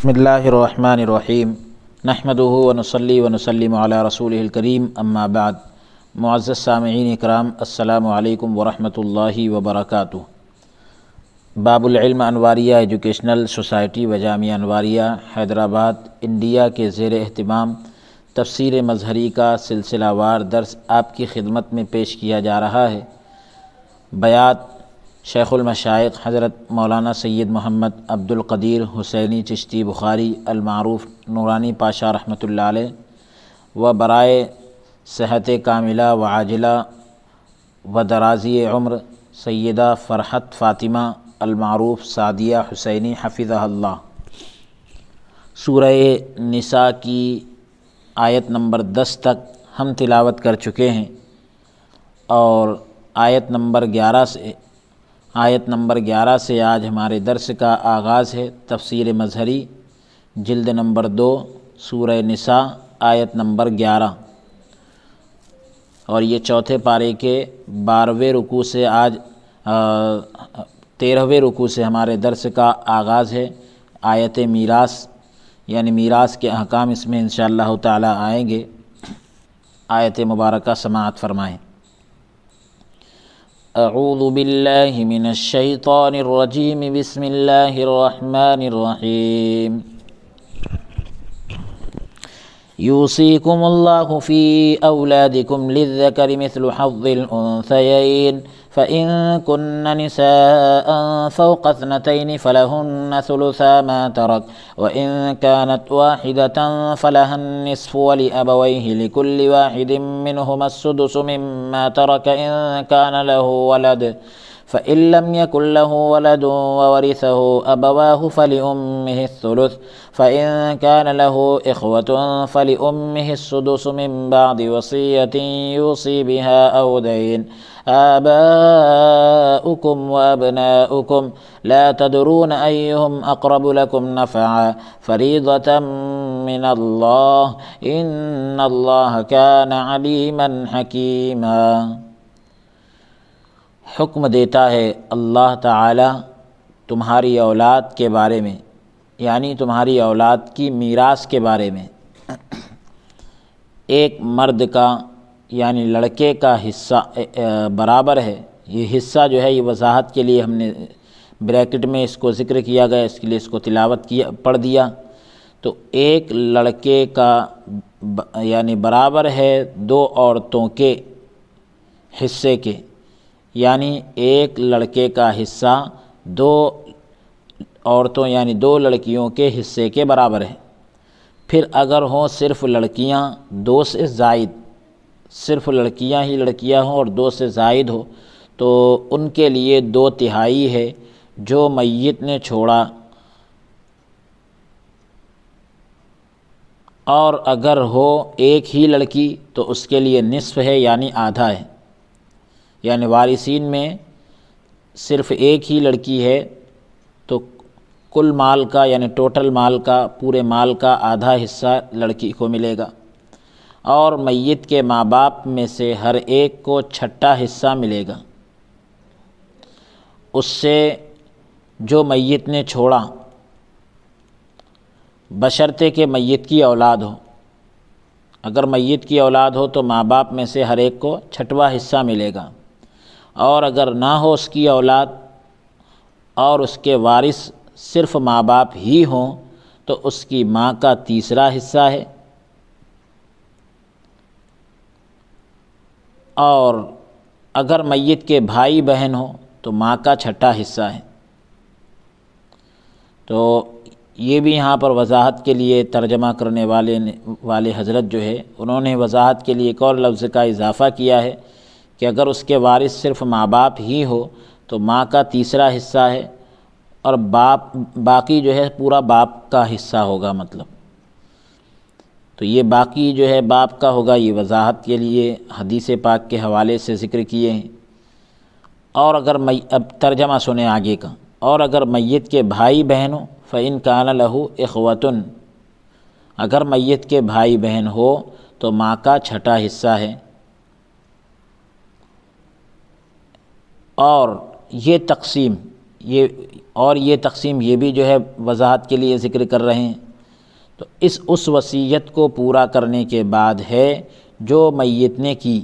بسم اللہ الرحمن الرحیم نحمدہ ونصلی ونسلم علی رسولہ الکریم اما بعد۔ معزز سامعین اکرام، السلام علیکم ورحمۃ اللہ وبرکاتہ۔ باب العلم انواریہ ایجوکیشنل سوسائٹی و جامعہ انواریہ حیدرآباد انڈیا کے زیر اہتمام تفسیر مظہری کا سلسلہ وار درس آپ کی خدمت میں پیش کیا جا رہا ہے۔ بیات شیخ المشائخ حضرت مولانا سید محمد عبد القدیر حسینی چشتی بخاری المعروف نورانی پاشا رحمۃ اللہ علیہ و برائے صحت کاملہ و عاجلہ و درازی عمر سیدہ فرحت فاطمہ المعروف سعدیہ حسینی حفظہ اللہ۔ سورہ نساء کی آیت نمبر 10 تک ہم تلاوت کر چکے ہیں اور آیت نمبر 11 سے آج ہمارے درس کا آغاز ہے۔ تفسیر مظہری جلد نمبر 2 سورہ نساء آیت نمبر 11، اور یہ چوتھے پارے کے 12ویں رکوع سے آج 13ویں رکوع سے ہمارے درس کا آغاز ہے۔ آیت میراث یعنی میراث کے احکام اس میں انشاءاللہ تعالی آئیں گے۔ آیت مبارکہ سماعت فرمائیں۔ اعوذ باللہ من الشیطان الرجیم، بسم اللہ الرحمن الرحیم۔ یوصیکم اللہ فی اولادکم للذکر مثل حظ الانثیین فإن كن نساء فوق اثنتين فلهن ثلثا ما ترك وإن كانت واحدة فلها النصف ولأبويه لكل واحد منهما السدس مما ترك إن كان له ولد فإن لم يكن له ولد وورثه أبواه فلأمه الثلث فإن كان له إخوة فلأمه السدس من بعد وصية يوصي بها أو دين آباؤكم وأبناؤكم لا تدرون أيهم أقرب لكم نفعا فريضة من الله إن الله كان عليما حكيما۔ حکم دیتا ہے اللہ تعالی تمہاری اولاد کے بارے میں، یعنی تمہاری اولاد کی میراث کے بارے میں۔ ایک مرد کا یعنی لڑکے کا حصہ برابر ہے۔ یہ حصہ جو ہے یہ وضاحت کے لیے ہم نے بریکٹ میں اس کو ذکر کیا گیا، اس کے لیے اس کو تلاوت پڑھ دیا۔ تو ایک لڑکے کا یعنی برابر ہے 2 عورتوں کے حصے کے، یعنی ایک لڑکے کا حصہ 2 عورتوں یعنی 2 لڑکیوں کے حصے کے برابر ہے۔ پھر اگر ہوں صرف لڑکیاں 2 سے زائد، صرف لڑکیاں ہی لڑکیاں ہوں اور 2 سے زائد ہو تو ان کے لیے 2/3 ہے جو میت نے چھوڑا، اور اگر ہو ایک ہی لڑکی تو اس کے لیے نصف ہے یعنی آدھا ہے۔ یعنی وارثین میں صرف ایک ہی لڑکی ہے تو کل مال کا یعنی ٹوٹل مال کا، پورے مال کا آدھا حصہ لڑکی کو ملے گا، اور میت کے ماں باپ میں سے ہر ایک کو 6واں حصہ ملے گا اس سے جو میت نے چھوڑا، بشرطے کہ میت کی اولاد ہو۔ اگر میت کی اولاد ہو تو ماں باپ میں سے ہر ایک کو 6واں حصہ ملے گا، اور اگر نہ ہو اس کی اولاد اور اس کے وارث صرف ماں باپ ہی ہوں تو اس کی ماں کا 3واں حصہ ہے، اور اگر میت کے بھائی بہن ہوں تو ماں کا 6واں حصہ ہے۔ تو یہ بھی یہاں پر وضاحت کے لیے ترجمہ کرنے والے حضرت جو ہے انہوں نے وضاحت کے لیے ایک اور لفظ کا اضافہ کیا ہے کہ اگر اس کے وارث صرف ماں باپ ہی ہو تو ماں کا 3واں حصہ ہے، اور باقی جو ہے پورا باپ کا حصہ ہوگا۔ مطلب تو یہ باقی جو ہے باپ کا ہوگا، یہ وضاحت کے لیے حدیث پاک کے حوالے سے ذکر کیے ہیں۔ اور اگر اب ترجمہ سنیں آگے کا، اور اگر میت کے بھائی بہن ہوں فَإِن كَانَ لَهُ إِخْوَةٌ، اگر میت کے بھائی بہن ہو تو ماں کا 6واں حصہ ہے۔ اور یہ تقسیم یہ تقسیم یہ بھی جو ہے وضاحت کے لیے ذکر کر رہے ہیں۔ تو اس وصیت کو پورا کرنے کے بعد ہے جو میت نے کی،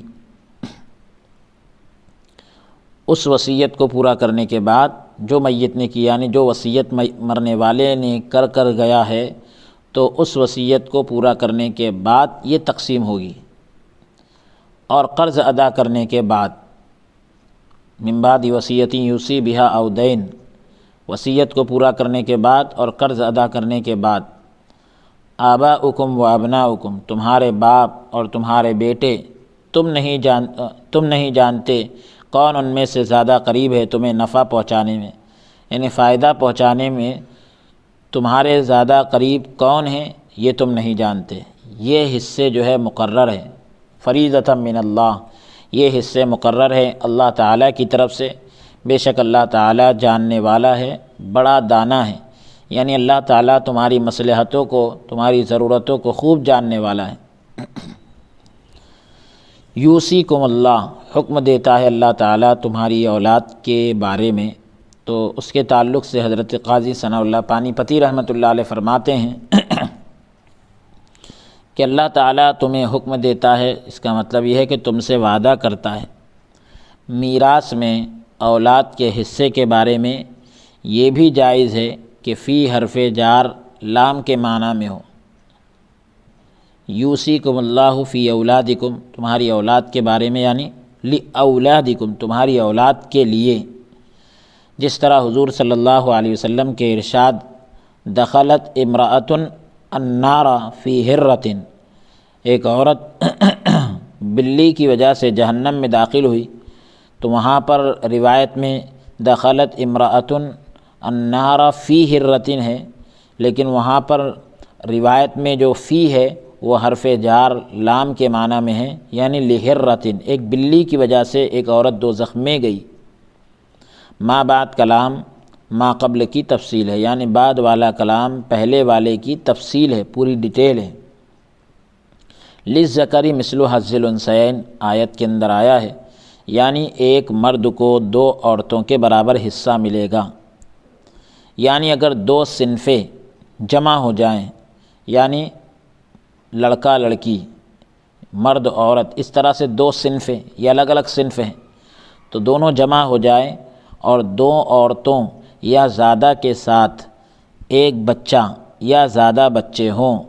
اس وصیت کو پورا کرنے کے بعد جو میت نے کی، یعنی جو وصیت مرنے والے نے کر گیا ہے، تو اس وصیت کو پورا کرنے کے بعد یہ تقسیم ہوگی۔ اور قرض ادا کرنے کے بعد، من بعد وصیت یوصی بہا او دین، وصیت کو پورا کرنے کے بعد اور قرض ادا کرنے کے بعد، آباؤکم و ابناؤکم، تمہارے باپ اور تمہارے بیٹے، تم نہیں جانتے کون ان میں سے زیادہ قریب ہے تمہیں نفع پہنچانے میں، یعنی فائدہ پہنچانے میں تمہارے زیادہ قریب کون ہیں یہ تم نہیں جانتے۔ یہ حصے جو ہے مقرر ہے، فریضۃ من اللہ، یہ حصے مقرر ہے اللہ تعالیٰ کی طرف سے۔ بے شک اللہ تعالیٰ جاننے والا ہے، بڑا دانا ہے، یعنی اللہ تعالیٰ تمہاری مصلحتوں کو، تمہاری ضرورتوں کو خوب جاننے والا ہے۔ یوصیکم اللہ، حکم دیتا ہے اللہ تعالیٰ تمہاری اولاد کے بارے میں۔ تو اس کے تعلق سے حضرت قاضی ثناء اللہ پانی پتی رحمۃ اللہ علیہ فرماتے ہیں کہ اللہ تعالیٰ تمہیں حکم دیتا ہے، اس کا مطلب یہ ہے کہ تم سے وعدہ کرتا ہے۔ میراث میں اولاد کے حصے کے بارے میں یہ بھی جائز ہے کہ فی حرف جار لام کے معنی میں ہو۔ یوصیکم اللہ فی اولادکم، تمہاری اولاد کے بارے میں، یعنی لاولادکم، تمہاری اولاد کے لیے۔ جس طرح حضور صلی اللہ علیہ وسلم کے ارشاد، دخلت امرأۃ النار فی ہرۃ، ایک عورت بلی کی وجہ سے جہنم میں داخل ہوئی، تو وہاں پر روایت میں دخلت امرأۃ النار فی ہرۃ ہے، لیکن وہاں پر روایت میں جو فی ہے وہ حرف جار لام کے معنی میں ہے، یعنی لہرۃ، ایک بلی کی وجہ سے ایک عورت دوزخ میں گئی۔ ما بعد کلام ما قبل کی تفصیل ہے، یعنی بعد والا کلام پہلے والے کی تفصیل ہے، پوری ڈیٹیل ہے۔ للذکر مثل حظ الانثیین آیت کے اندر آیا ہے، یعنی ایک مرد کو دو عورتوں کے برابر حصہ ملے گا۔ یعنی اگر دو صنفیں جمع ہو جائیں، یعنی لڑکا لڑکی، مرد عورت، اس طرح سے دو صنفیں یا الگ الگ صنف ہیں، تو دونوں جمع ہو جائیں اور دو عورتوں یا زیادہ کے ساتھ ایک بچہ یا زیادہ بچے ہوں،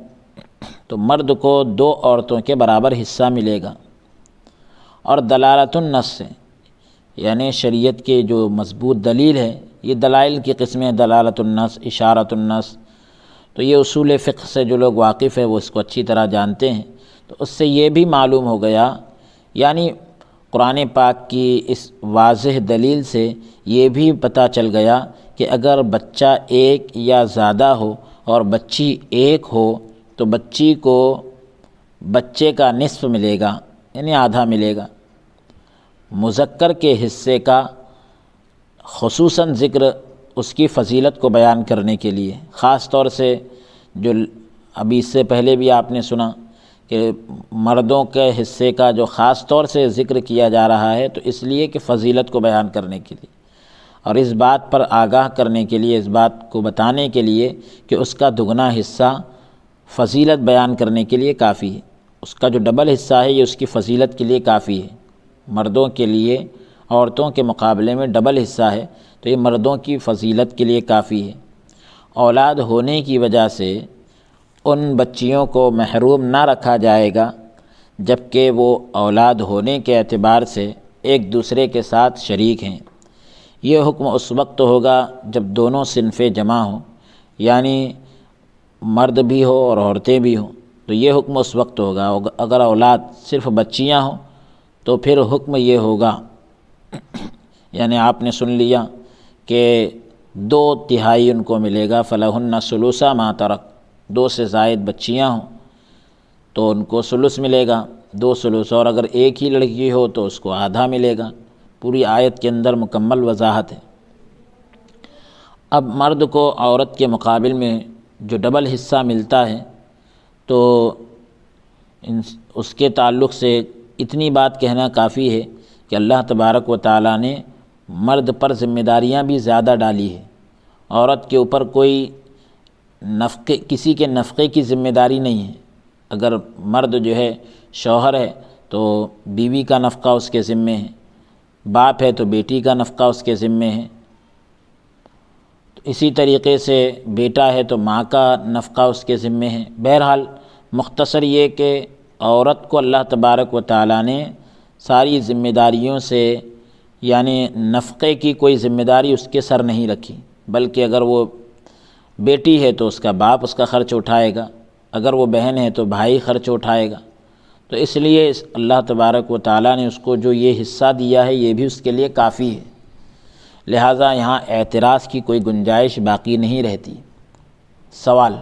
تو مرد کو دو عورتوں کے برابر حصہ ملے گا۔ اور دلالت النص سے، یعنی شریعت کے جو مضبوط دلیل ہے، یہ دلائل کی قسمیں، دلالت النص، اشارت النص، تو یہ اصول فقہ سے جو لوگ واقف ہیں وہ اس کو اچھی طرح جانتے ہیں۔ تو اس سے یہ بھی معلوم ہو گیا، یعنی قرآن پاک کی اس واضح دلیل سے یہ بھی پتہ چل گیا کہ اگر بچہ ایک یا زیادہ ہو اور بچی ایک ہو تو بچی کو بچے کا نصف ملے گا، یعنی آدھا ملے گا۔ مذکر کے حصے کا خصوصاً ذکر اس کی فضیلت کو بیان کرنے کے لیے، خاص طور سے جو ابھی اس سے پہلے بھی آپ نے سنا کہ مردوں کے حصے کا جو خاص طور سے ذکر کیا جا رہا ہے، تو اس لیے کہ فضیلت کو بیان کرنے کے لیے اور اس بات پر آگاہ کرنے کے لیے، اس بات کو بتانے کے لیے کہ اس کا دگنا حصہ فضیلت بیان کرنے کے لیے کافی ہے۔ اس کا جو ڈبل حصہ ہے یہ اس کی فضیلت کے لیے کافی ہے۔ مردوں کے لیے عورتوں کے مقابلے میں ڈبل حصہ ہے، تو یہ مردوں کی فضیلت کے لیے کافی ہے۔ اولاد ہونے کی وجہ سے ان بچیوں کو محروم نہ رکھا جائے گا، جبکہ وہ اولاد ہونے کے اعتبار سے ایک دوسرے کے ساتھ شریک ہیں۔ یہ حکم اس وقت ہوگا جب دونوں صنفیں جمع ہوں، یعنی مرد بھی ہو اور عورتیں بھی ہوں، تو یہ حکم اس وقت ہوگا۔ اگر اولاد صرف بچیاں ہوں تو پھر حکم یہ ہوگا، یعنی آپ نے سن لیا کہ 2/3 ان کو ملے گا، فلہن ثلث ما ترک، 2 سے زائد بچیاں ہوں تو ان کو ثلث ملے گا، 2 ثلث، اور اگر ایک ہی لڑکی ہو تو اس کو آدھا ملے گا۔ پوری آیت کے اندر مکمل وضاحت ہے۔ اب مرد کو عورت کے مقابل میں جو ڈبل حصہ ملتا ہے، تو اس کے تعلق سے اتنی بات کہنا کافی ہے کہ اللہ تبارک و تعالیٰ نے مرد پر ذمہ داریاں بھی زیادہ ڈالی ہے۔ عورت کے اوپر کوئی کسی کے نفقے کی ذمہ داری نہیں ہے۔ اگر مرد جو ہے شوہر ہے تو بیوی کا نفقہ اس کے ذمے ہے، باپ ہے تو بیٹی کا نفقہ اس کے ذمے ہے، اسی طریقے سے بیٹا ہے تو ماں کا نفقہ اس کے ذمے ہے۔ بہرحال مختصر یہ کہ عورت کو اللہ تبارک و تعالیٰ نے ساری ذمہ داریوں سے، یعنی نفقے کی کوئی ذمہ داری اس کے سر نہیں رکھی، بلکہ اگر وہ بیٹی ہے تو اس کا باپ اس کا خرچ اٹھائے گا، اگر وہ بہن ہے تو بھائی خرچ اٹھائے گا۔ تو اس لیے اللہ تبارک و تعالیٰ نے اس کو جو یہ حصہ دیا ہے یہ بھی اس کے لیے کافی ہے، لہٰذا یہاں اعتراض کی کوئی گنجائش باقی نہیں رہتی۔ سوال: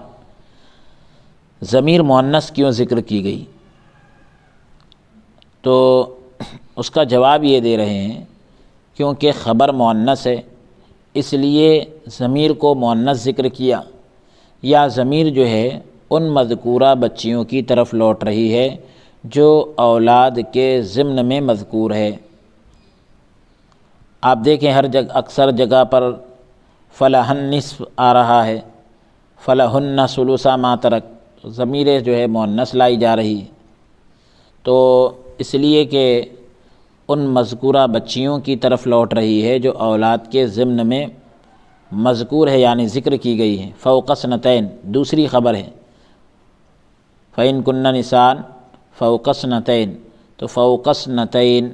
ضمیر مؤنث کیوں ذکر کی گئی؟ تو اس کا جواب یہ دے رہے ہیں کیونکہ خبر مؤنث ہے، اس لیے ضمیر کو مؤنث ذکر کیا، یا ضمیر جو ہے ان مذکورہ بچیوں کی طرف لوٹ رہی ہے جو اولاد کے ضمن میں مذکور ہے۔ آپ دیکھیں اکثر جگہ پر فلہن نصف آ رہا ہے، فلہن ثلث ما ترک، ضمیر جو ہے مؤنث لائی جا رہی ہے، تو اس لیے کہ ان مذکورہ بچیوں کی طرف لوٹ رہی ہے جو اولاد کے ضمن میں مذکور ہے، یعنی ذکر کی گئی ہے۔ فوق اثنتین دوسری خبر ہے، فَإِن كُنَّ نِسَاءً فَوْقَ اثْنَتَيْنِ، تو فوق اثنتین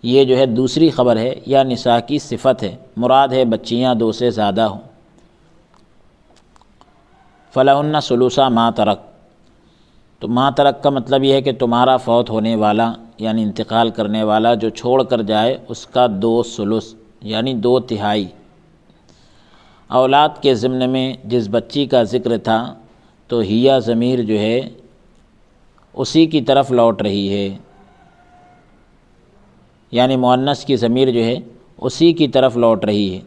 یہ جو ہے دوسری خبر ہے یا نساء کی صفت ہے، مراد ہے بچیاں دو سے زیادہ ہوں۔ فَلَهُنَّ ثُلُثَ مَا تَرَکَ، تو ما ترک کا مطلب یہ ہے کہ تمہارا فوت ہونے والا یعنی انتقال کرنے والا جو چھوڑ کر جائے اس کا 2/3 یعنی 2/3۔ اولاد کے ضمن میں جس بچی کا ذکر تھا تو ہیا ضمیر جو ہے اسی کی طرف لوٹ رہی ہے، یعنی مؤنث کی ضمیر جو ہے اسی کی طرف لوٹ رہی ہے۔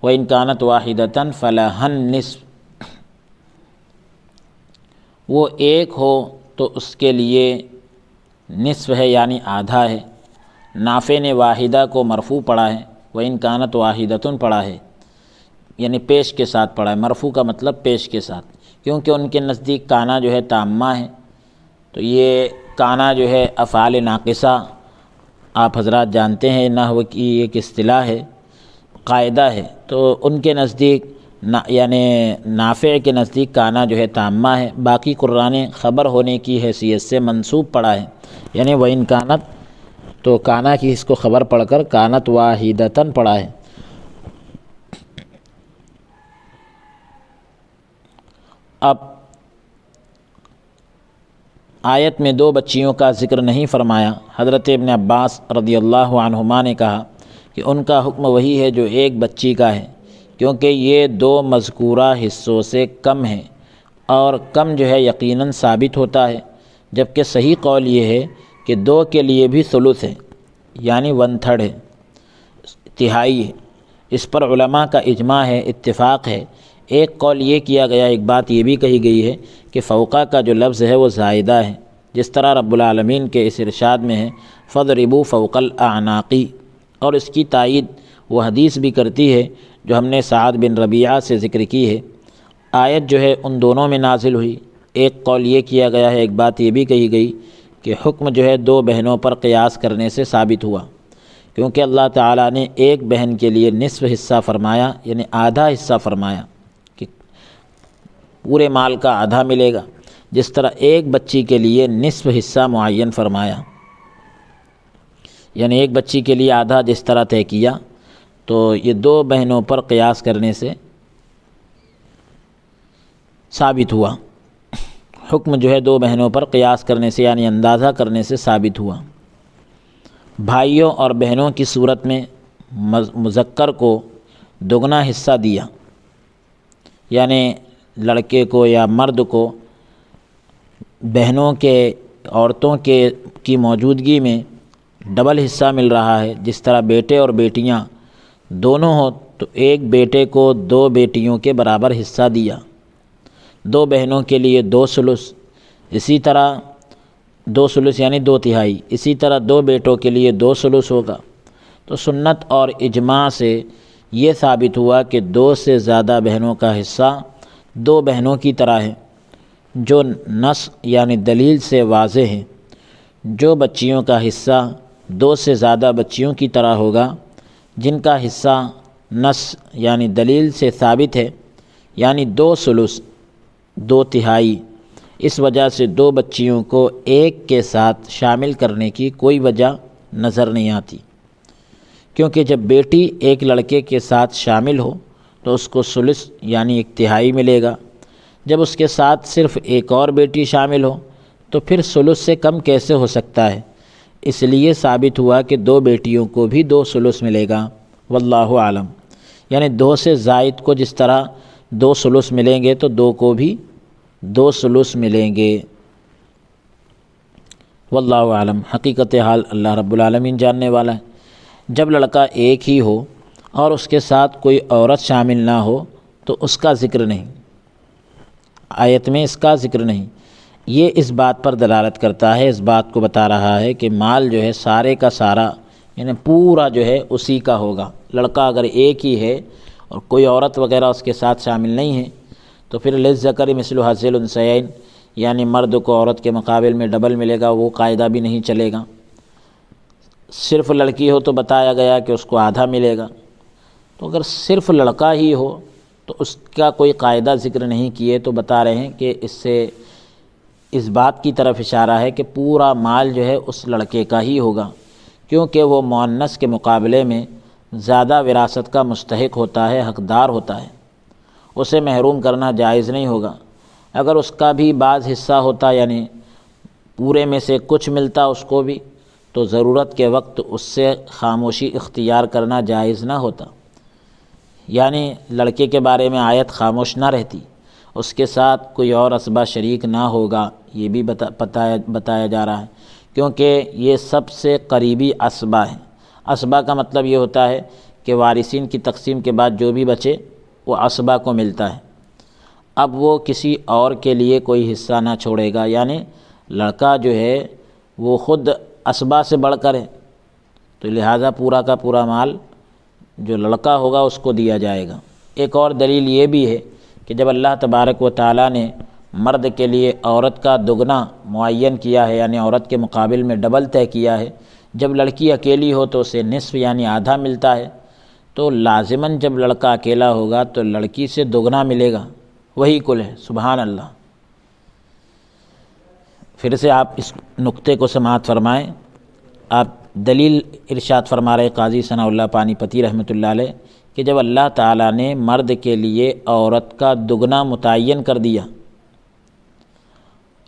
وَإِن كَانَتْ وَاحِدَةً فَلَهَا النِّصْفُ، وہ ایک ہو تو اس کے لیے نصف ہے یعنی آدھا ہے۔ نافع نے واحدہ کو مرفوع پڑھا ہے، وَإِن كَانَتْ وَاحِدَةٌ پڑھا ہے، یعنی پیش کے ساتھ پڑھا ہے، مرفوع کا مطلب پیش کے ساتھ، کیونکہ ان کے نزدیک کانا جو ہے تامہ ہے، تو یہ کانا جو ہے افعال ناقصہ آپ حضرات جانتے ہیں نحو کی ایک اصطلاح ہے، قاعدہ ہے، تو ان کے نزدیک یعنی نافع کے نزدیک کانا جو ہے تامہ ہے، باقی قرآن نے خبر ہونے کی حیثیت سے منصوب پڑھا ہے، یعنی وَإِن كَانَتْ، تو کانا کی اس کو خبر پڑھ کر کانت واحدتاً پڑھا ہے۔ اب آیت میں 2 بچیوں کا ذکر نہیں فرمایا۔ حضرت ابن عباس رضی اللہ عنہما نے کہا کہ ان کا حکم وہی ہے جو ایک بچی کا ہے، کیونکہ یہ 2 مذکورہ حصوں سے کم ہے، اور کم جو ہے یقیناً ثابت ہوتا ہے، جبکہ صحیح قول یہ ہے کہ 2 کے لیے بھی ثلث ہے، یعنی 1/3 ہے، تہائی ہے۔ اس پر علماء کا اجماع ہے، اتفاق ہے۔ ایک قول یہ کیا گیا، ایک بات یہ بھی کہی گئی ہے کہ فوقہ کا جو لفظ ہے وہ زائدہ ہے، جس طرح رب العالمین کے اس ارشاد میں ہے فَضْرِبُوا فَوْقَ الْأَعْنَاقِ، اور اس کی تائید وہ حدیث بھی کرتی ہے جو ہم نے سعد بن ربیعہ سے ذکر کی ہے۔ آیت جو ہے ان دونوں میں نازل ہوئی۔ ایک قول یہ کیا گیا ہے، ایک بات یہ بھی کہی گئی کہ حکم جو ہے 2 بہنوں پر قیاس کرنے سے ثابت ہوا، کیونکہ اللہ تعالیٰ نے ایک بہن کے لیے نصف حصہ فرمایا، یعنی آدھا حصہ فرمایا کہ پورے مال کا آدھا ملے گا، جس طرح ایک بچی کے لیے نصف حصہ معین فرمایا، یعنی ایک بچی کے لیے آدھا جس طرح طے کیا، تو یہ 2 بہنوں پر قیاس کرنے سے ثابت ہوا۔ حکم جو ہے 2 بہنوں پر قیاس کرنے سے یعنی اندازہ کرنے سے ثابت ہوا۔ بھائیوں اور بہنوں کی صورت میں مذکر کو دگنا حصہ دیا، یعنی لڑکے کو یا مرد کو بہنوں کے عورتوں کی موجودگی میں ڈبل حصہ مل رہا ہے۔ جس طرح بیٹے اور بیٹیاں دونوں ہوں تو ایک بیٹے کو 2 بیٹیوں کے برابر حصہ دیا، 2 بہنوں کے لیے 2 ثلث، اسی طرح 2 ثلث یعنی 2/3، اسی طرح 2 بیٹوں کے لیے 2 ثلث ہوگا، تو سنت اور اجماع سے یہ ثابت ہوا کہ 2 سے زیادہ بہنوں کا حصہ 2 بہنوں کی طرح ہے، جو نص یعنی دلیل سے واضح ہے۔ جو بچیوں کا حصہ 2 سے زیادہ بچیوں کی طرح ہوگا، جن کا حصہ نص یعنی دلیل سے ثابت ہے، یعنی 2 ثلث 2 تہائی، اس وجہ سے 2 بچیوں کو ایک کے ساتھ شامل کرنے کی کوئی وجہ نظر نہیں آتی، کیونکہ جب بیٹی ایک لڑکے کے ساتھ شامل ہو تو اس کو ثلث یعنی 1 تہائی ملے گا۔ جب اس کے ساتھ صرف ایک اور بیٹی شامل ہو تو پھر ثلث سے کم کیسے ہو سکتا ہے؟ اس لیے ثابت ہوا کہ 2 بیٹیوں کو بھی 2 ثلث ملے گا، واللہ عالم۔ یعنی 2 سے زائد کو جس طرح 2 ثلث ملیں گے تو 2 کو بھی 2 ثلث ملیں گے، واللہ عالم۔ حقیقت حال اللہ رب العالمین جاننے والا ہے۔ جب لڑکا ایک ہی ہو اور اس کے ساتھ کوئی عورت شامل نہ ہو تو اس کا ذکر نہیں، آیت میں اس کا ذکر نہیں۔ یہ اس بات پر دلالت کرتا ہے، اس بات کو بتا رہا ہے کہ مال جو ہے سارے کا سارا یعنی پورا جو ہے اسی کا ہوگا۔ لڑکا اگر ایک ہی ہے اور کوئی عورت وغیرہ اس کے ساتھ شامل نہیں ہے تو پھر للذکر مثل حظ الانثیین، یعنی مرد کو عورت کے مقابل میں ڈبل ملے گا، وہ قاعدہ بھی نہیں چلے گا۔ صرف لڑکی ہو تو بتایا گیا کہ اس کو آدھا ملے گا، تو اگر صرف لڑکا ہی ہو تو اس کا کوئی قاعدہ ذکر نہیں کیے، تو بتا رہے ہیں کہ اس سے اس بات کی طرف اشارہ ہے کہ پورا مال جو ہے اس لڑکے کا ہی ہوگا، کیونکہ وہ مؤنث کے مقابلے میں زیادہ وراثت کا مستحق ہوتا ہے، حقدار ہوتا ہے، اسے محروم کرنا جائز نہیں ہوگا۔ اگر اس کا بھی بعض حصہ ہوتا یعنی پورے میں سے کچھ ملتا اس کو بھی، تو ضرورت کے وقت اس سے خاموشی اختیار کرنا جائز نہ ہوتا، یعنی لڑکے کے بارے میں آیت خاموش نہ رہتی، اس کے ساتھ کوئی اور اسبہ شریک نہ ہوگا، یہ بھی بتایا جا رہا ہے، کیونکہ یہ سب سے قریبی اسبہ ہیں۔ اسبہ کا مطلب یہ ہوتا ہے کہ وارثین کی تقسیم کے بعد جو بھی بچے وہ اسبہ کو ملتا ہے۔ اب وہ کسی اور کے لیے کوئی حصہ نہ چھوڑے گا، یعنی لڑکا جو ہے وہ خود اسبہ سے بڑھ کر ہے، تو لہٰذا پورا کا پورا مال جو لڑکا ہوگا اس کو دیا جائے گا۔ ایک اور دلیل یہ بھی ہے کہ جب اللہ تبارک و تعالیٰ نے مرد کے لیے عورت کا دگنا معین کیا ہے، یعنی عورت کے مقابل میں ڈبل طے کیا ہے، جب لڑکی اکیلی ہو تو اسے نصف یعنی آدھا ملتا ہے، تو لازماً جب لڑکا اکیلا ہوگا تو لڑکی سے دگنا ملے گا، وہی کل ہے۔ سبحان اللہ۔ پھر سے آپ اس نقطے کو سماعت فرمائیں۔ آپ دلیل ارشاد فرما رہے قاضی ثناء اللہ پانی پتی رحمۃ اللہ علیہ کہ جب اللہ تعالیٰ نے مرد کے لیے عورت کا دگنا متعین کر دیا،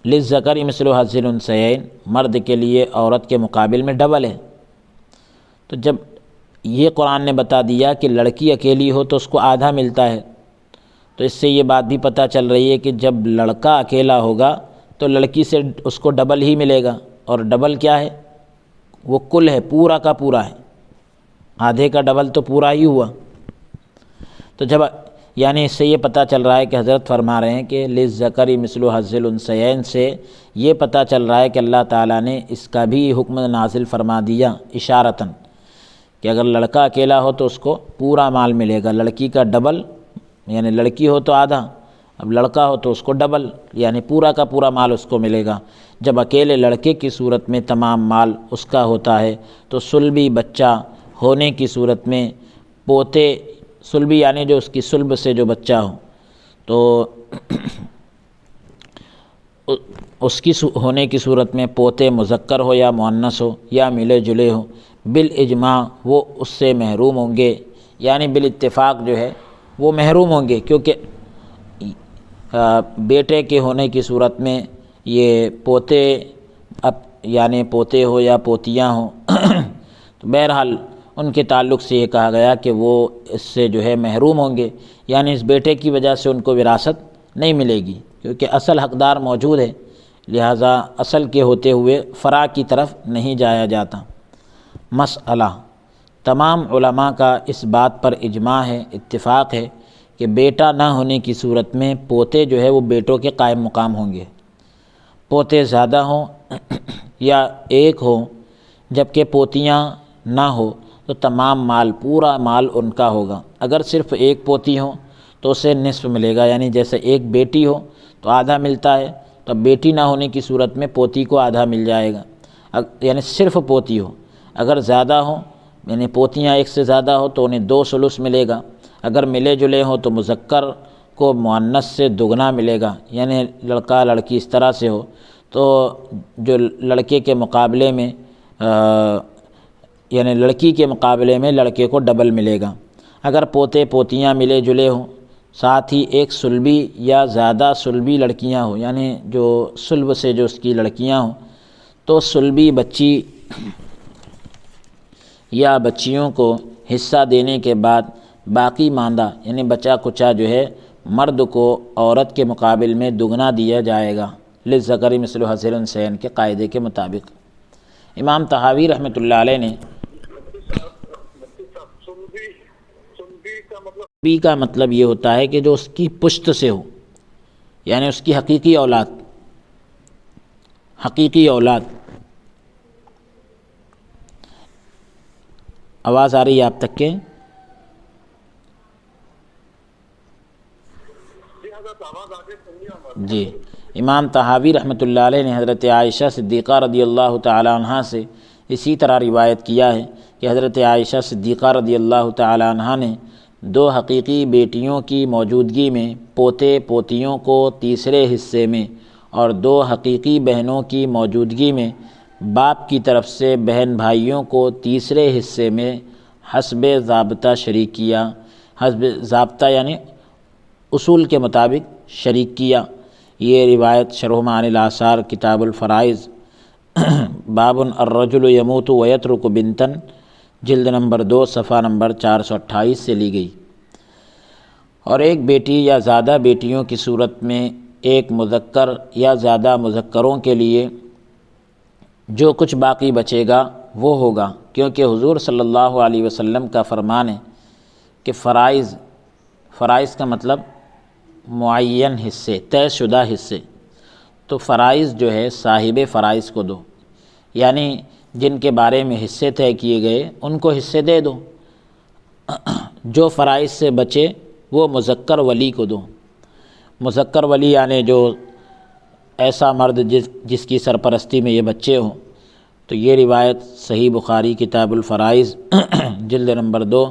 للذکر مثل حظ الانثیین، مرد کے لیے عورت کے مقابل میں ڈبل ہے، تو جب یہ قرآن نے بتا دیا کہ لڑکی اکیلی ہو تو اس کو آدھا ملتا ہے، تو اس سے یہ بات بھی پتہ چل رہی ہے کہ جب لڑکا اکیلا ہوگا تو لڑکی سے اس کو ڈبل ہی ملے گا، اور ڈبل کیا ہے؟ وہ کل ہے، پورا کا پورا ہے، آدھے کا ڈبل تو پورا ہی ہوا۔ تو جب یعنی اس سے یہ پتہ چل رہا ہے کہ حضرت فرما رہے ہیں کہ للذکر مثل حظ الانثیین سے یہ پتہ چل رہا ہے کہ اللہ تعالیٰ نے اس کا بھی حکم نازل فرما دیا اشارتاً، کہ اگر لڑکا اکیلا ہو تو اس کو پورا مال ملے گا، لڑکی کا ڈبل، یعنی لڑکی ہو تو آدھا، اب لڑکا ہو تو اس کو ڈبل یعنی پورا کا پورا مال اس کو ملے گا۔ جب اکیلے لڑکے کی صورت میں تمام مال اس کا ہوتا ہے تو صلبی بچہ ہونے کی صورت میں پوتے، صلبی یعنی جو اس کی صلب سے جو بچہ ہو تو اس کی ہونے کی صورت میں پوتے مذکر ہو یا مؤنث ہو یا ملے جلے ہو، بالاجماع وہ اس سے محروم ہوں گے، یعنی بالاتفاق جو ہے وہ محروم ہوں گے، کیونکہ بیٹے کے ہونے کی صورت میں یہ پوتے یعنی پوتے ہو یا پوتیاں ہوں تو بہرحال ان کے تعلق سے یہ کہا گیا کہ وہ اس سے جو ہے محروم ہوں گے، یعنی اس بیٹے کی وجہ سے ان کو وراثت نہیں ملے گی، کیونکہ اصل حقدار موجود ہے، لہٰذا اصل کے ہوتے ہوئے فرع کی طرف نہیں جایا جاتا۔ مسئلہ، تمام علماء کا اس بات پر اجماع ہے، اتفاق ہے کہ بیٹا نہ ہونے کی صورت میں پوتے جو ہے وہ بیٹوں کے قائم مقام ہوں گے، پوتے زیادہ ہوں یا ایک ہوں، جبکہ پوتیاں نہ ہو تو تمام مال، پورا مال ان کا ہوگا۔ اگر صرف ایک پوتی ہو تو اسے نصف ملے گا، یعنی جیسے ایک بیٹی ہو تو آدھا ملتا ہے، تو بیٹی نہ ہونے کی صورت میں پوتی کو آدھا مل جائے گا، یعنی صرف پوتی ہو۔ اگر زیادہ ہو، یعنی پوتیاں ایک سے زیادہ ہو تو انہیں 2 ثلث ملے گا۔ اگر ملے جلے ہوں تو مذکر کو مؤنث سے دگنا ملے گا، یعنی لڑکا لڑکی اس طرح سے ہو تو جو لڑکے کے مقابلے میں یعنی لڑکی کے مقابلے میں لڑکے کو ڈبل ملے گا۔ اگر پوتے پوتیاں ملے جلے ہوں، ساتھ ہی ایک سلبی یا زیادہ سلبی لڑکیاں ہوں، یعنی جو سلب سے جو اس کی لڑکیاں ہوں، تو سلبی بچی یا بچیوں کو حصہ دینے کے بعد باقی ماندہ یعنی بچا کچا جو ہے مرد کو عورت کے مقابل میں دگنا دیا جائے گا، للذکر مثل حظ الانثیین کے قاعدے کے مطابق۔ امام طحاوی رحمۃ اللہ علیہ نے سلبی کا مطلب یہ ہوتا ہے کہ جو اس کی پشت سے ہو، یعنی اس کی حقیقی اولاد۔ آواز آ رہی ہے آپ تک کے؟ جی، امام طحاوی رحمۃ اللہ علیہ نے حضرت عائشہ صدیقہ رضی اللہ تعالی عنہا سے اسی طرح روایت کیا ہے کہ حضرت عائشہ صدیقہ رضی اللہ تعالی عنہا نے 2 حقیقی بیٹیوں کی موجودگی میں پوتے پوتیوں کو تیسرے حصے میں اور 2 حقیقی بہنوں کی موجودگی میں باپ کی طرف سے بہن بھائیوں کو تیسرے حصے میں حسب ضابطہ شریک کیا۔ حسب ضابطہ یعنی اصول کے مطابق شریک کیا۔ یہ روایت شرح معانی الآثار کتاب الفرائض باب الرجل یموت ویترک بنتن جلد نمبر 2 صفحہ نمبر 428 سے لی گئی۔ اور ایک بیٹی یا زیادہ بیٹیوں کی صورت میں ایک مذکر یا زیادہ مذکروں کے لیے جو کچھ باقی بچے گا وہ ہوگا، کیونکہ حضور صلی اللہ علیہ وسلم کا فرمان ہے کہ فرائض کا مطلب معین حصے، طے شدہ حصے، تو فرائض جو ہے صاحب فرائض کو دو، یعنی جن کے بارے میں حصے طے کیے گئے ان کو حصے دے دو۔ جو فرائض سے بچے وہ مذکر ولی کو دو۔ مذکر ولی یعنی جو ایسا مرد جس کی سرپرستی میں یہ بچے ہوں۔ تو یہ روایت صحیح بخاری کتاب الفرائض جلد نمبر 2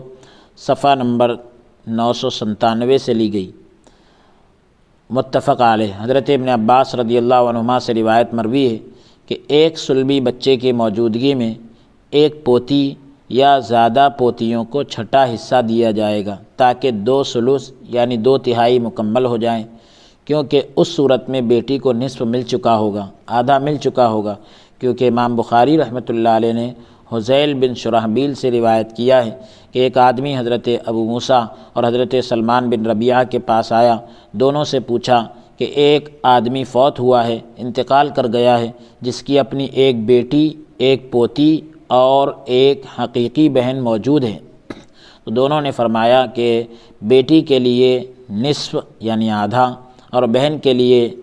صفحہ نمبر 997 سے لی گئی۔ متفق علیہ۔ حضرت ابن عباس رضی اللہ عنہما سے روایت مروی ہے کہ ایک سلبی بچے کی موجودگی میں ایک پوتی یا زیادہ پوتیوں کو چھٹا حصہ دیا جائے گا تاکہ 2 ثلث یعنی 2/3 مکمل ہو جائیں، کیونکہ اس صورت میں بیٹی کو نصف مل چکا ہوگا، آدھا مل چکا ہوگا، کیونکہ امام بخاری رحمۃ اللہ علیہ نے حذیل بن شرحبیل سے روایت کیا ہے کہ ایک آدمی حضرت ابو موسیٰ اور حضرت سلمان بن ربیعہ کے پاس آیا، دونوں سے پوچھا کہ ایک آدمی فوت ہوا ہے، انتقال کر گیا ہے، جس کی اپنی ایک بیٹی، ایک پوتی اور ایک حقیقی بہن موجود ہے۔ تو دونوں نے فرمایا کہ بیٹی کے لیے نصف یعنی آدھا اور بہن کے لیے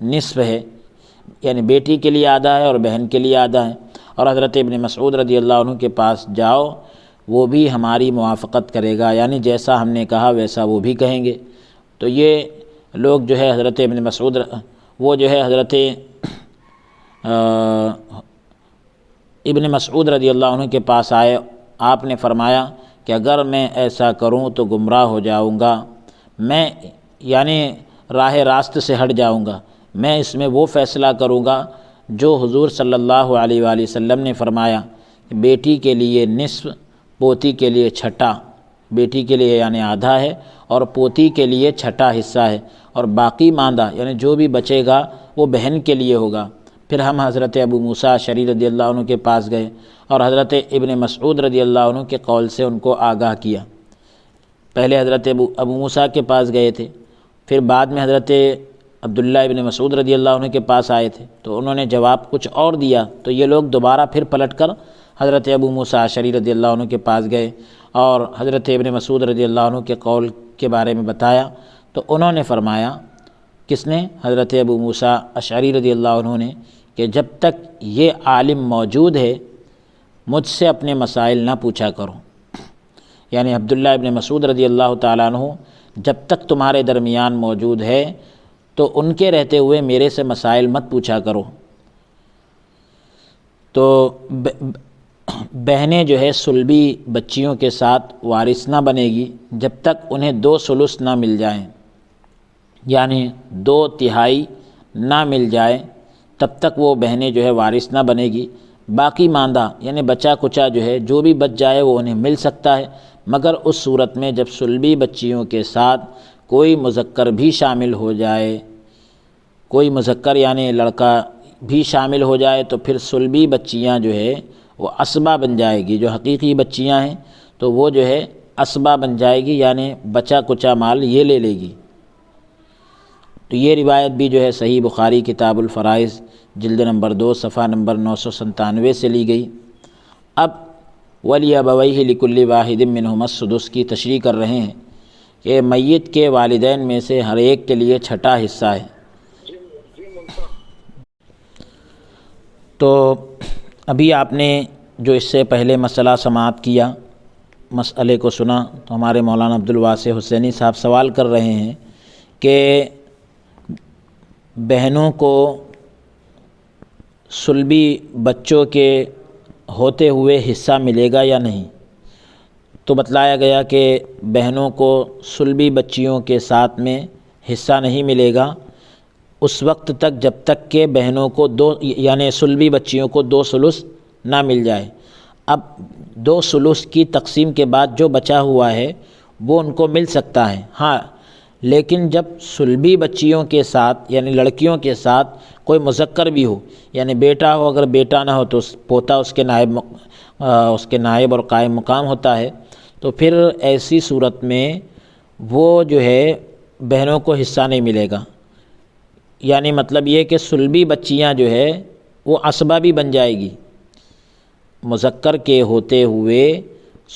نصف ہے، یعنی بیٹی کے لیے آدھا ہے اور بہن کے لیے آدھا ہے۔ اور حضرت ابن مسعود رضی اللہ عنہ کے پاس جاؤ، وہ بھی ہماری موافقت کرے گا، یعنی جیسا ہم نے کہا ویسا وہ بھی کہیں گے۔ تو یہ لوگ جو ہے حضرت ابن مسعود وہ جو ہے حضرت ابن مسعود رضی اللہ عنہ کے پاس آئے، آپ نے فرمایا کہ اگر میں ایسا کروں تو گمراہ ہو جاؤں گا، میں یعنی راہ راست سے ہٹ جاؤں گا، میں اس میں وہ فیصلہ کروں گا جو حضور صلی اللہ علیہ وآلہ وسلم نے فرمایا کہ بیٹی کے لیے نصف، پوتی کے لیے چھٹا، بیٹی کے لیے یعنی آدھا ہے اور پوتی کے لیے چھٹا حصہ ہے، اور باقی ماندہ یعنی جو بھی بچے گا وہ بہن کے لیے ہوگا۔ پھر ہم حضرت ابو موسیٰ اشعری رضی اللہ عنہ کے پاس گئے اور حضرت ابن مسعود رضی اللہ عنہ کے قول سے ان کو آگاہ کیا۔ پہلے حضرت ابو موسیٰ کے پاس گئے تھے، پھر بعد میں حضرت عبداللہ ابن مسعود رضی اللہ عنہ کے پاس آئے تھے، تو انہوں نے جواب کچھ اور دیا، تو یہ لوگ دوبارہ پھر پلٹ کر حضرت ابو موسیٰ اشعری رضی اللہ عنہ کے پاس گئے اور حضرت ابن مسعود رضی اللہ عنہ کے قول کے بارے میں بتایا، تو انہوں نے فرمایا، کس نے؟ حضرت ابو موسیٰ اشعری رضی اللہ عنہ نے، کہ جب تک یہ عالم موجود ہے مجھ سے اپنے مسائل نہ پوچھا کرو۔ یعنی عبداللہ ابن مسعود رضی اللہ تعالیٰ عنہ جب تک تمہارے درمیان موجود ہے تو ان کے رہتے ہوئے میرے سے مسائل مت پوچھا کرو۔ تو بہنیں جو ہے صلبی بچیوں کے ساتھ وارث نہ بنے گی جب تک انہیں 2/3 نہ مل جائیں، یعنی 2/3 نہ مل جائے تب تک وہ بہنیں جو ہے وارث نہ بنے گی۔ باقی ماندہ یعنی بچا کچا جو ہے جو بھی بچ جائے وہ انہیں مل سکتا ہے، مگر اس صورت میں جب صلبی بچیوں کے ساتھ کوئی مذکر بھی شامل ہو جائے، کوئی مذکر یعنی لڑکا بھی شامل ہو جائے تو پھر صلبی بچیاں جو ہے وہ اسبا بن جائے گی۔ جو حقیقی بچیاں ہیں تو وہ جو ہے اسبا بن جائے گی، یعنی بچا کچا مال یہ لے لے گی۔ تو یہ روایت بھی جو ہے صحیح بخاری کتاب الفرائض جلد نمبر 2 صفحہ نمبر 997 سے لی گئی۔ اب وَلِأَبَوَيْهِ لِكُلِّ وَاحِدٍ مِّنْهُمَا السُّدُسُ کی تشریح کر رہے ہیں کہ میت کے والدین میں سے ہر ایک کے لیے چھٹا حصہ ہے۔ تو ابھی آپ نے جو اس سے پہلے مسئلہ سماعت کیا، مسئلے کو سنا، تو ہمارے مولانا عبدالواسع حسینی صاحب سوال کر رہے ہیں کہ بہنوں کو صلبی بچوں کے ہوتے ہوئے حصہ ملے گا یا نہیں؟ تو بتلایا گیا کہ بہنوں کو صلبی بچیوں کے ساتھ میں حصہ نہیں ملے گا اس وقت تک جب تک کہ بہنوں کو یعنی صلبی بچیوں کو 2/3 نہ مل جائے۔ اب 2/3 کی تقسیم کے بعد جو بچا ہوا ہے وہ ان کو مل سکتا ہے، ہاں، لیکن جب صلبی بچیوں کے ساتھ یعنی لڑکیوں کے ساتھ کوئی مذکر بھی ہو، یعنی بیٹا ہو، اگر بیٹا نہ ہو تو پوتا اس کے نائب اور قائم مقام ہوتا ہے، تو پھر ایسی صورت میں وہ جو ہے بہنوں کو حصہ نہیں ملے گا۔ یعنی مطلب یہ کہ صلبی بچیاں جو ہے وہ اسبا بھی بن جائے گی، مذکر کے ہوتے ہوئے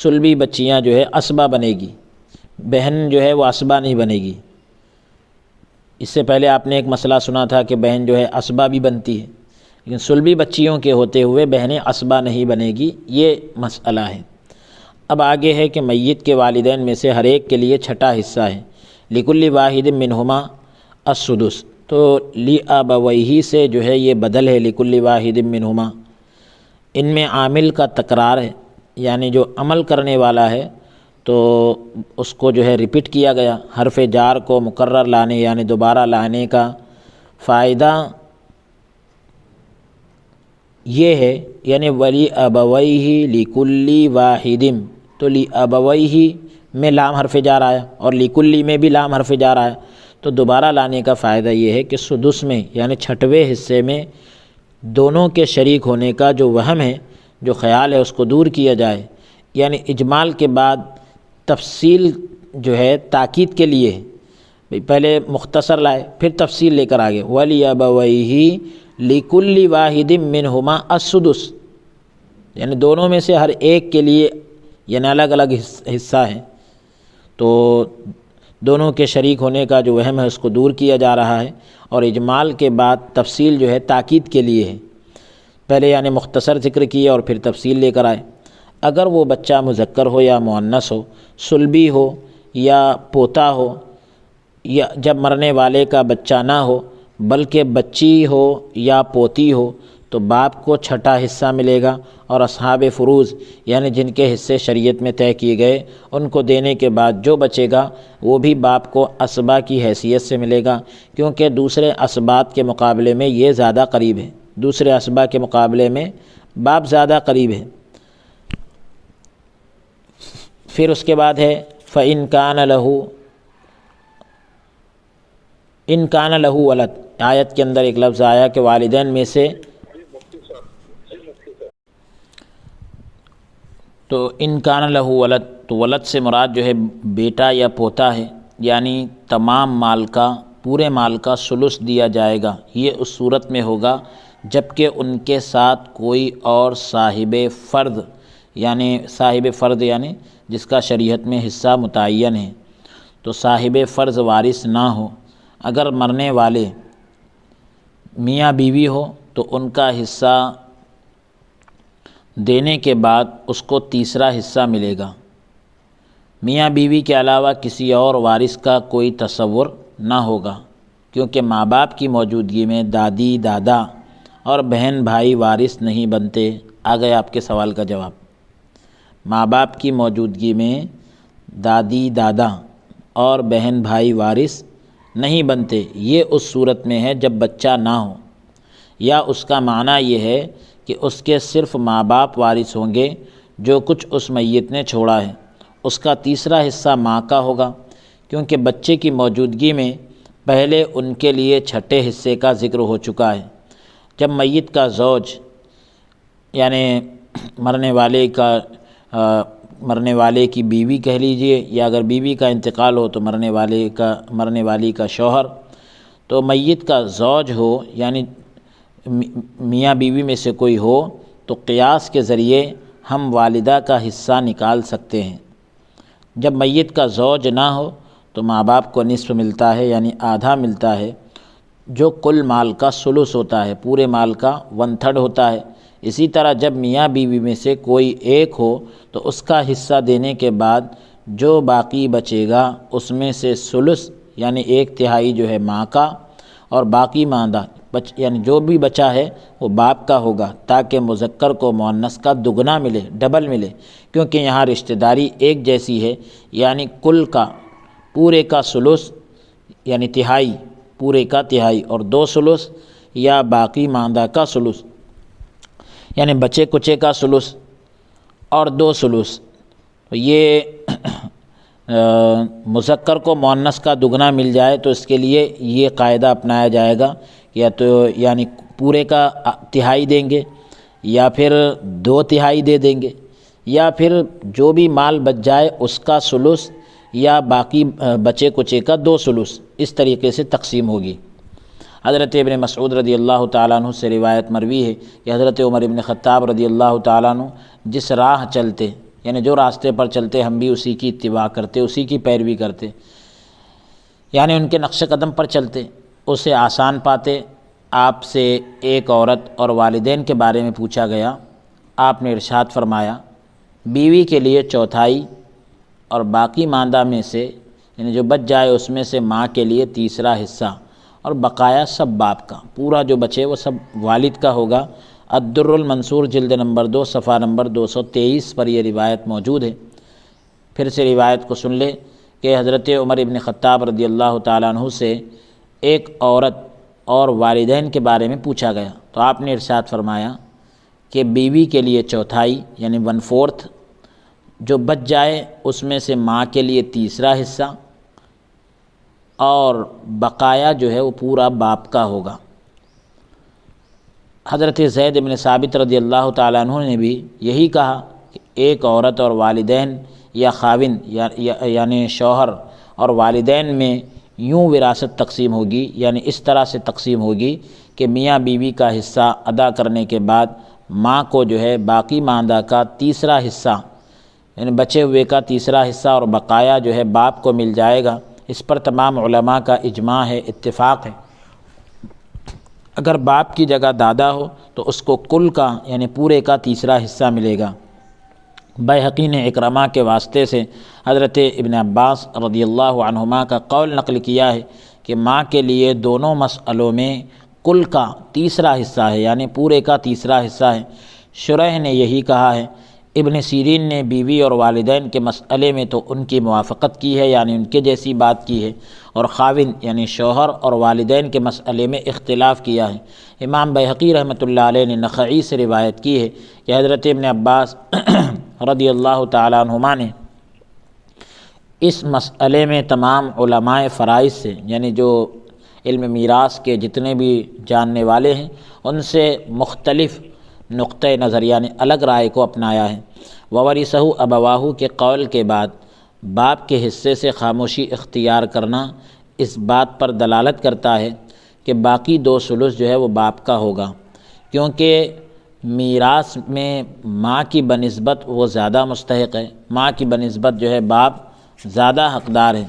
صلبی بچیاں جو ہے اسبا بنے گی، بہن جو ہے وہ اسبا نہیں بنے گی۔ اس سے پہلے آپ نے ایک مسئلہ سنا تھا کہ بہن جو ہے اسبا بھی بنتی ہے، لیکن صلبی بچیوں کے ہوتے ہوئے بہنیں اسبا نہیں بنے گی، یہ مسئلہ ہے۔ اب آگے ہے کہ میت کے والدین میں سے ہر ایک کے لیے چھٹا حصہ ہے۔ لِكُلِّ وَاحِدٍ مِّنْهُمَا السُّدُسُ، تو لِأَبَوَيْهِ سے جو ہے یہ بدل ہے لِكُلِّ وَاحِدٍ مِّنْهُمَا، ان میں عامل کا تکرار ہے، یعنی جو عمل کرنے والا ہے تو اس کو جو ہے ریپیٹ کیا گیا۔ حرف جار کو مکرر لانے یعنی دوبارہ لانے کا فائدہ یہ ہے، یعنی وَلِأَبَوَيْهِ لِكُلِّ وَاحِدٍ، تو لِأَبَوَيْهِ میں لام حرف جار آیا اور لِكُلِّ میں بھی لام حرف جار آیا، تو دوبارہ لانے کا فائدہ یہ ہے کہ سدس میں یعنی چھٹویں حصے میں دونوں کے شریک ہونے کا جو وہم ہے، جو خیال ہے، اس کو دور کیا جائے۔ یعنی اجمال کے بعد تفصیل جو ہے تاکید کے لیے ہے، پہلے مختصر لائے پھر تفصیل لے کر آگے وَلِأَبَوَيْهِ لِكُلِّ وَاحِدٍ مِّنْهُمَا السُّدُسُ، یعنی دونوں میں سے ہر ایک کے لیے یعنی الگ الگ حصہ ہے، تو دونوں کے شریک ہونے کا جو وہم ہے اس کو دور کیا جا رہا ہے، اور اجمال کے بعد تفصیل جو ہے تاکید کے لیے ہے، پہلے یعنی مختصر ذکر کیے اور پھر تفصیل لے کر آئے۔ اگر وہ بچہ مذکر ہو یا مؤنث ہو، صلبی ہو یا پوتا ہو، یا جب مرنے والے کا بچہ نہ ہو بلکہ بچی ہو یا پوتی ہو، تو باپ کو چھٹا حصہ ملے گا، اور اصحاب فروض یعنی جن کے حصے شریعت میں طے کیے گئے ان کو دینے کے بعد جو بچے گا وہ بھی باپ کو اسبا کی حیثیت سے ملے گا، کیونکہ دوسرے اسبات کے مقابلے میں یہ زیادہ قریب ہے، دوسرے اسبا کے مقابلے میں باپ زیادہ قریب ہے۔ پھر اس کے بعد ہے فَإِن كَانَ لَهُ، ان کان لہو ولد، آیت کے اندر ایک لفظ آیا کہ والدین میں سے، تو ان کان لہو ولد، تو ولد سے مراد جو ہے بیٹا یا پوتا ہے، یعنی تمام مال کا، پورے مال کا ثلث دیا جائے گا۔ یہ اس صورت میں ہوگا جب کہ ان کے ساتھ کوئی اور صاحب فرد یعنی جس کا شریعت میں حصہ متعین ہے، تو صاحب فرض وارث نہ ہو۔ اگر مرنے والے میاں بیوی ہو تو ان کا حصہ دینے کے بعد اس کو تیسرا حصہ ملے گا۔ میاں بیوی کے علاوہ کسی اور وارث کا کوئی تصور نہ ہوگا، کیونکہ ماں باپ کی موجودگی میں دادی، دادا اور بہن بھائی وارث نہیں بنتے۔ آ گیا آپ کے سوال کا جواب۔ ماں باپ کی موجودگی میں دادی، دادا اور بہن بھائی وارث نہیں بنتے۔ یہ اس صورت میں ہے جب بچہ نہ ہو، یا اس کا معنی یہ ہے کہ اس کے صرف ماں باپ وارث ہوں گے جو کچھ اس میت نے چھوڑا ہے۔ اس کا تیسرا حصہ ماں کا ہوگا، کیونکہ بچے کی موجودگی میں پہلے ان کے لیے چھٹے حصے کا ذکر ہو چکا ہے۔ جب میت کا زوج یعنی مرنے والے کی بیوی کہہ لیجئے، یا اگر بیوی کا انتقال ہو تو مرنے والی کا شوہر، تو میت کا زوج ہو یعنی میاں بیوی میں سے کوئی ہو تو قیاس کے ذریعے ہم والدہ کا حصہ نکال سکتے ہیں۔ جب میت کا زوج نہ ہو تو ماں باپ کو نصف ملتا ہے، یعنی آدھا ملتا ہے، جو کل مال کا ثلث ہوتا ہے، پورے مال کا 1/3 ہوتا ہے۔ اسی طرح جب میاں بیوی میں سے کوئی ایک ہو تو اس کا حصہ دینے کے بعد جو باقی بچے گا اس میں سے ثلث یعنی 1/3 جو ہے ماں کا، اور باقی ماندہ یعنی جو بھی بچا ہے وہ باپ کا ہوگا، تاکہ مذکر کو مؤنث کا دگنا ملے، ڈبل ملے، کیونکہ یہاں رشتہ داری ایک جیسی ہے، یعنی کل کا پورے کا ثلث یعنی تہائی، پورے کا تہائی، اور 2 ثلث یا باقی ماندہ کا ثلث یعنی بچے کچے کا ثلث اور 2 ثلث۔ یہ مذکر کو مؤنث کا دگنا مل جائے تو اس کے لیے یہ قاعدہ اپنایا جائے گا، یا تو یعنی پورے کا تہائی دیں گے، یا پھر 2/3 دے دیں گے، یا پھر جو بھی مال بچ جائے اس کا ثلث یا باقی بچے کچے کا 2 ثلث، اس طریقے سے تقسیم ہوگی۔ حضرت ابن مسعود رضی اللہ تعالیٰ عنہ سے روایت مروی ہے کہ حضرت عمر ابن خطاب رضی اللہ تعالیٰ عنہ جس راہ چلتے یعنی جو راستے پر چلتے ہم بھی اسی کی اتباع کرتے، اسی کی پیروی کرتے، یعنی ان کے نقش قدم پر چلتے، اسے آسان پاتے۔ آپ سے ایک عورت اور والدین کے بارے میں پوچھا گیا، آپ نے ارشاد فرمایا بیوی کے لیے 1/4 اور باقی ماندہ میں سے یعنی جو بچ جائے اس میں سے ماں کے لیے تیسرا حصہ، اور بقایا سب باپ کا، پورا جو بچے وہ سب والد کا ہوگا۔ الدر المنصور جلد نمبر 2 صفحہ نمبر 223 پر یہ روایت موجود ہے۔ پھر سے روایت کو سن لے کہ حضرت عمر ابن خطاب رضی اللہ تعالیٰ عنہ سے ایک عورت اور والدین کے بارے میں پوچھا گیا تو آپ نے ارشاد فرمایا کہ بیوی کے لیے 1/4 یعنی 1/4، جو بچ جائے اس میں سے ماں کے لیے تیسرا حصہ، اور بقایا جو ہے وہ پورا باپ کا ہوگا۔ حضرت زید بن ثابت رضی اللہ تعالیٰ عنہ نے بھی یہی کہا کہ ایک عورت اور والدین یا خاوند یعنی شوہر اور والدین میں یوں وراثت تقسیم ہوگی، یعنی اس طرح سے تقسیم ہوگی کہ میاں بیوی کا حصہ ادا کرنے کے بعد ماں کو جو ہے باقی ماندہ کا تیسرا حصہ یعنی بچے ہوئے کا تیسرا حصہ، اور بقایا جو ہے باپ کو مل جائے گا۔ اس پر تمام علماء کا اجماع ہے، اتفاق ہے۔ اگر باپ کی جگہ دادا ہو تو اس کو کل کا یعنی پورے کا تیسرا حصہ ملے گا۔ بیہقی نے اکرمہ کے واسطے سے حضرت ابن عباس رضی اللہ عنہما کا قول نقل کیا ہے کہ ماں کے لیے دونوں مسئلوں میں کل کا تیسرا حصہ ہے، یعنی پورے کا تیسرا حصہ ہے۔ شریح نے یہی کہا ہے۔ ابن سیرین نے بیوی اور والدین کے مسئلے میں تو ان کی موافقت کی ہے، یعنی ان کے جیسی بات کی ہے، اور خاوند یعنی شوہر اور والدین کے مسئلے میں اختلاف کیا ہے۔ امام بیہقی رحمۃ اللہ علیہ نے نخعی سے روایت کی ہے کہ حضرت ابن عباس رضی اللہ تعالیٰ عنہما نے اس مسئلے میں تمام علماء فرائض سے یعنی جو علم میراث کے جتنے بھی جاننے والے ہیں ان سے مختلف نقطہ نظر یعنی الگ رائے کو اپنایا ہے۔ وورثہ ابواہ کے قول کے بعد باپ کے حصے سے خاموشی اختیار کرنا اس بات پر دلالت کرتا ہے کہ باقی 2 ثلث جو ہے وہ باپ کا ہوگا، کیونکہ میراث میں ماں کی بنسبت وہ زیادہ مستحق ہے، ماں کی بنسبت جو ہے باپ زیادہ حقدار ہے،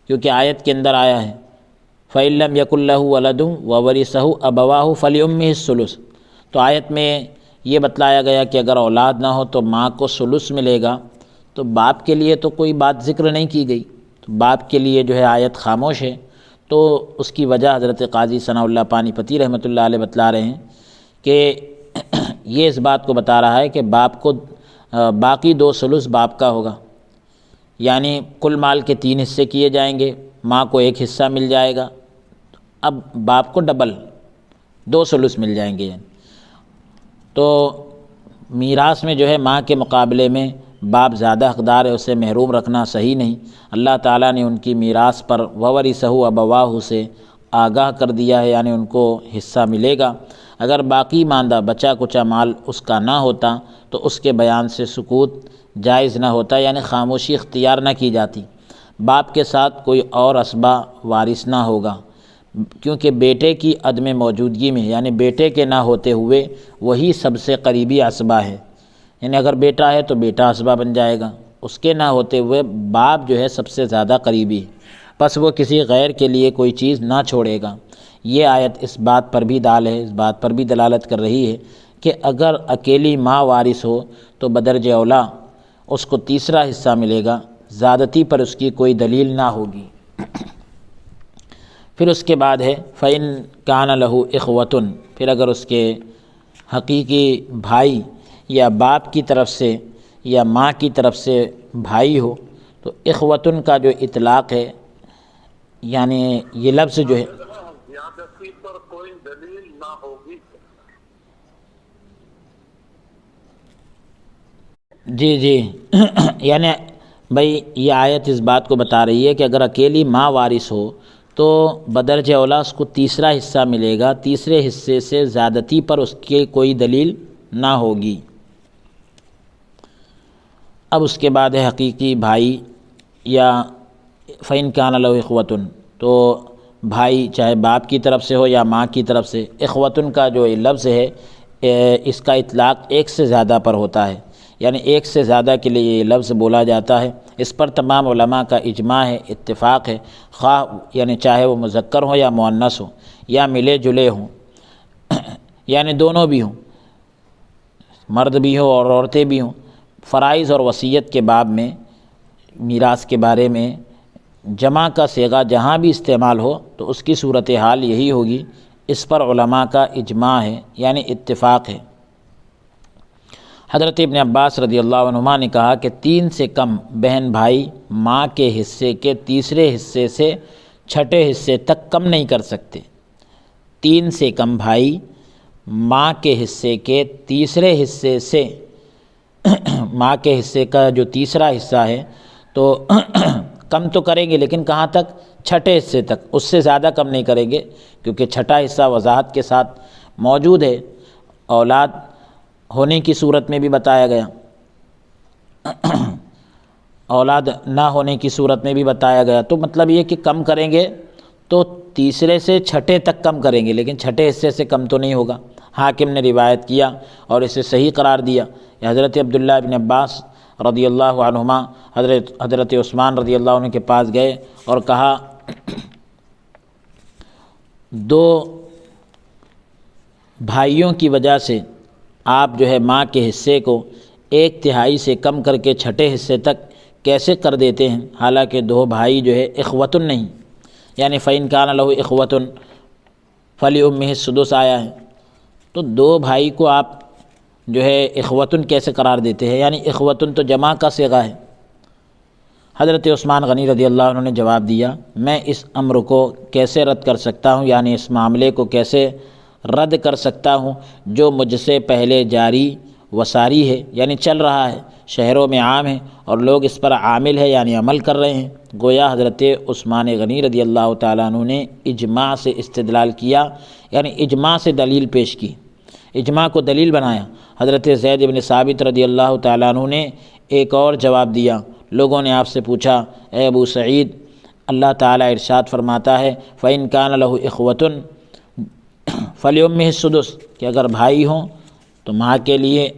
کیونکہ آیت کے اندر آیا ہے فَإِن لَّمْ يَكُن لَّهُ وَلَدٌ وَوَرِثَهُ أَبَوَاهُ فَلِأُمِّهِ الثُّلُثُ۔ تو آیت میں یہ بتلایا گیا کہ اگر اولاد نہ ہو تو ماں کو ثلث ملے گا، تو باپ کے لیے تو کوئی بات ذکر نہیں کی گئی، تو باپ کے لیے جو ہے آیت خاموش ہے۔ تو اس کی وجہ حضرت قاضی ثناء اللہ پانی پتی رحمۃ اللہ علیہ بتلا رہے ہیں کہ یہ اس بات کو بتا رہا ہے کہ باپ کو باقی 2 ثلث باپ کا ہوگا، یعنی کل مال کے 3 حصے کیے جائیں گے، ماں کو 1 حصہ مل جائے گا، اب باپ کو ڈبل 2 ثلث مل جائیں گے۔ تو میراث میں جو ہے ماں کے مقابلے میں باپ زیادہ حقدار ہے، اسے محروم رکھنا صحیح نہیں۔ اللہ تعالیٰ نے ان کی میراث پر وورثہ ابواہ سے آگاہ کر دیا ہے، یعنی ان کو حصہ ملے گا۔ اگر باقی ماندہ بچا کچا مال اس کا نہ ہوتا تو اس کے بیان سے سکوت جائز نہ ہوتا، یعنی خاموشی اختیار نہ کی جاتی۔ باپ کے ساتھ کوئی اور اسبہ وارث نہ ہوگا، کیونکہ بیٹے کی عدم موجودگی میں، یعنی بیٹے کے نہ ہوتے ہوئے وہی سب سے قریبی اسبہ ہے، یعنی اگر بیٹا ہے تو بیٹا اسبہ بن جائے گا، اس کے نہ ہوتے ہوئے باپ جو ہے سب سے زیادہ قریبی ہے، پس وہ کسی غیر کے لیے کوئی چیز نہ چھوڑے گا۔ یہ آیت اس بات پر بھی دال ہے، اس بات پر بھی دلالت کر رہی ہے کہ اگر اکیلی ماں وارث ہو تو بدرجہ اولیٰ اس کو تیسرا حصہ ملے گا، زیادتی پر اس کی کوئی دلیل نہ ہوگی۔ پھر اس کے بعد ہے فَإِن كَانَ لَهُ إِخْوَةٌ، پھر اگر اس کے حقیقی بھائی یا باپ کی طرف سے یا ماں کی طرف سے بھائی ہو، تو اخوتن کا جو اطلاق ہے، یعنی یہ لفظ جو ہے زیادتی پر کوئی دلیل نہ ہوگی۔ جی یعنی بھائی یہ آیت اس بات کو بتا رہی ہے کہ اگر اکیلی ماں وارث ہو تو بدرجہ اولیٰ اس کو تیسرا حصہ ملے گا، تیسرے حصے سے زیادتی پر اس کی کوئی دلیل نہ ہوگی۔ اب اس کے بعد ہے حقیقی بھائی یا فَإِن كَانَ لَهُ إِخْوَةٌ، تو بھائی چاہے باپ کی طرف سے ہو یا ماں کی طرف سے، اخوتن کا جو لفظ ہے اس کا اطلاق ایک سے زیادہ پر ہوتا ہے، یعنی ایک سے زیادہ کے لیے یہ لفظ بولا جاتا ہے۔ اس پر تمام علماء کا اجماع ہے، اتفاق ہے، خواہ یعنی چاہے وہ مذکر ہو یا مؤنث ہو یا ملے جلے ہوں، یعنی دونوں بھی ہوں، مرد بھی ہو اور عورتیں بھی ہوں۔ فرائض اور وصیت کے باب میں میراث کے بارے میں جمع کا صیغہ جہاں بھی استعمال ہو تو اس کی صورتحال یہی ہوگی، اس پر علماء کا اجماع ہے، یعنی اتفاق ہے۔ حضرت ابن عباس رضی اللہ عنہما نے کہا کہ 3 سے کم بہن بھائی ماں کے حصے کے تیسرے حصے سے چھٹے حصے تک کم نہیں کر سکتے۔ 3 سے کم بھائی ماں کے حصے کے تیسرے حصے سے ماں کے حصے کا جو تیسرا حصہ ہے تو کم تو کریں گے، لیکن کہاں تک؟ چھٹے حصے تک، اس سے زیادہ کم نہیں کریں گے، کیونکہ چھٹا حصہ وضاحت کے ساتھ موجود ہے، اولاد ہونے کی صورت میں بھی بتایا گیا، اولاد نہ ہونے کی صورت میں بھی بتایا گیا، تو مطلب یہ کہ کم کریں گے تو تیسرے سے چھٹے تک کم کریں گے، لیکن چھٹے حصے سے کم تو نہیں ہوگا۔ حاکم نے روایت کیا اور اسے صحیح قرار دیا۔ حضرت عبداللہ ابن عباس رضی اللہ عنہما حضرت عثمان رضی اللہ عنہ کے پاس گئے اور کہا 2 بھائیوں کی وجہ سے آپ جو ہے ماں کے حصے کو 1/3 سے کم کر کے چھٹے حصے تک کیسے کر دیتے ہیں، حالانکہ 2 بھائی جو ہے اخوتن نہیں، یعنی فَإِن كَانَ لَهُ إِخْوَةٌ فَلِأُمِّهِ السُّدُسُ آیا ہے، تو 2 بھائی کو آپ جو ہے اخوتن کیسے قرار دیتے ہیں، یعنی اخوتن تو جمع کا صیغہ ہے۔ حضرت عثمان غنی رضی اللہ عنہ نے جواب دیا، میں اس امر کو کیسے رد کر سکتا ہوں، یعنی اس معاملے کو کیسے رد کر سکتا ہوں جو مجھ سے پہلے جاری وساری ہے، یعنی چل رہا ہے، شہروں میں عام ہے اور لوگ اس پر عامل ہے، یعنی عمل کر رہے ہیں۔ گویا حضرت عثمان غنی رضی اللہ تعالیٰ عنہ نے اجماع سے استدلال کیا، یعنی اجماع سے دلیل پیش کی، اجماع کو دلیل بنایا۔ حضرت زید بن ثابت رضی اللہ تعالیٰ عنہ نے ایک اور جواب دیا۔ لوگوں نے آپ سے پوچھا، اے ابو سعید، اللہ تعالیٰ ارشاد فرماتا ہے فَإِن كَانَ لَهُ إِخْوَةٌ فَلِأُمِّهِ السُّدُسُ، کہ اگر بھائی ہوں تو ماں کے لیے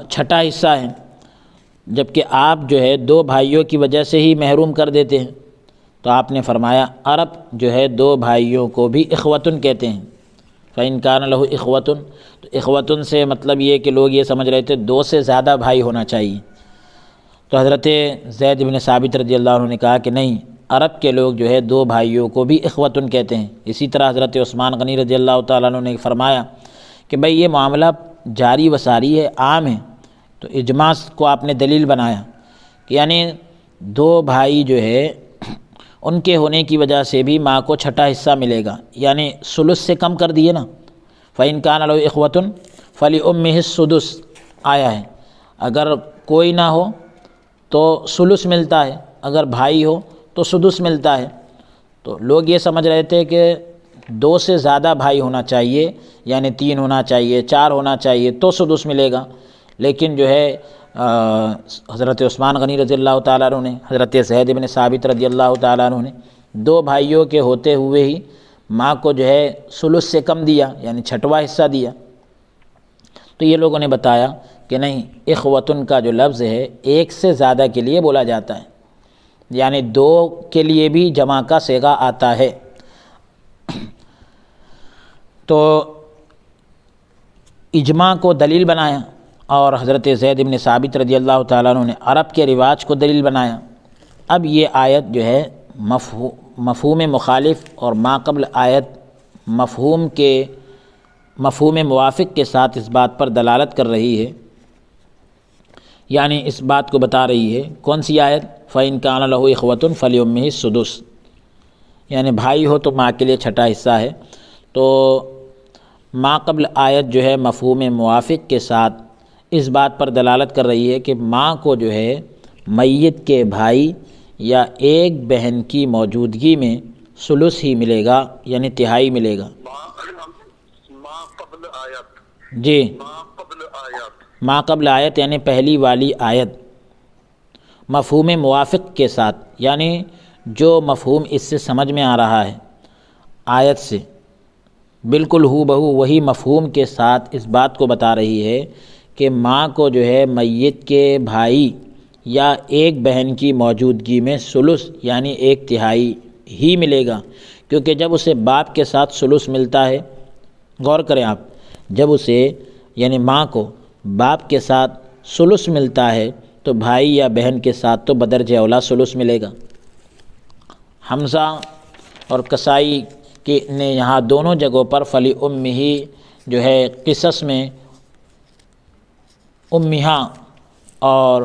چھٹا حصہ ہے، جبکہ آپ جو ہے 2 بھائیوں کی وجہ سے ہی محروم کر دیتے ہیں۔ تو آپ نے فرمایا عرب جو ہے 2 بھائیوں کو بھی اخوتن کہتے ہیں، فَإِنْ كَانَ لَهُ إِخْوَةٌ، تو اخوتن سے مطلب یہ کہ لوگ یہ سمجھ رہے تھے 2 سے زیادہ بھائی ہونا چاہیے۔ تو حضرت زید بن ثابت رضی اللہ عنہ نے کہا کہ نہیں، عرب کے لوگ جو ہے 2 بھائیوں کو بھی اخوتن کہتے ہیں۔ اسی طرح حضرت عثمان غنی رضی اللہ تعالیٰ عنہ نے فرمایا کہ بھئی یہ معاملہ جاری و ساری ہے، عام ہے، تو اجماع کو آپ نے دلیل بنایا کہ یعنی 2 بھائی جو ہے ان کے ہونے کی وجہ سے بھی ماں کو چھٹا حصہ ملے گا، یعنی ثلث سے کم کر دیے نا۔ فَإِنْ كَانَ لَهُ إِخْوَةٌ فَلِأُمِّهِ السُّدُسُ آیا ہے، اگر کوئی نہ ہو تو ثلث ملتا ہے، اگر بھائی ہو تو سدس ملتا ہے۔ تو لوگ یہ سمجھ رہے تھے کہ 2 سے زیادہ بھائی ہونا چاہیے، یعنی 3 ہونا چاہیے، 4 ہونا چاہیے تو سدس ملے گا، لیکن جو ہے حضرت عثمان غنی رضی اللہ تعالیٰ عنہ نے، حضرت زید بن ثابت رضی اللہ تعالیٰ عنہ نے 2 بھائیوں کے ہوتے ہوئے ہی ماں کو جو ہے ثلث سے کم دیا، یعنی چھٹواں حصہ دیا۔ تو یہ لوگوں نے بتایا کہ نہیں، اخوتن کا جو لفظ ہے 1 سے زیادہ کے لیے بولا جاتا ہے، یعنی 2 کے لیے بھی جمع کا صیغہ آتا ہے۔ تو اجماع کو دلیل بنایا، اور حضرت زید بن ثابت رضی اللہ تعالیٰ عنہ نے عرب کے رواج کو دلیل بنایا۔ اب یہ آیت جو ہے مفہوم مخالف اور ما قبل آیت مفہوم موافق کے ساتھ اس بات پر دلالت کر رہی ہے، یعنی اس بات کو بتا رہی ہے۔ کون سی آیت؟ فَإِنْ كَانَ لَهُ إِخْوَةٌ فَلِأُمِّهِ السُّدُسُ، یعنی بھائی ہو تو ماں کے لیے چھٹا حصہ ہے۔ تو ما قبل آیت جو ہے مفہوم موافق کے ساتھ اس بات پر دلالت کر رہی ہے کہ ماں کو جو ہے میت کے بھائی یا ایک بہن کی موجودگی میں ثلث ہی ملے گا، یعنی تہائی ملے گا۔ ما قبل آیت، جی، ما قبل آیت یعنی پہلی والی آیت، مفہوم موافق کے ساتھ، یعنی جو مفہوم اس سے سمجھ میں آ رہا ہے آیت سے، بالکل ہو بہو وہی مفہوم کے ساتھ اس بات کو بتا رہی ہے کہ ماں کو جو ہے میت کے بھائی یا ایک بہن کی موجودگی میں ثلث یعنی 1/3 ہی ملے گا، کیونکہ جب اسے باپ کے ساتھ ثلث ملتا ہے، غور کریں آپ، جب اسے یعنی ماں کو باپ کے ساتھ ثلث ملتا ہے تو بھائی یا بہن کے ساتھ تو بدرجہ اولا ثلث ملے گا۔ حمزہ اور کسائی نے یہاں دونوں جگہوں پر فلی امہی جو ہے قصص میں امہا اور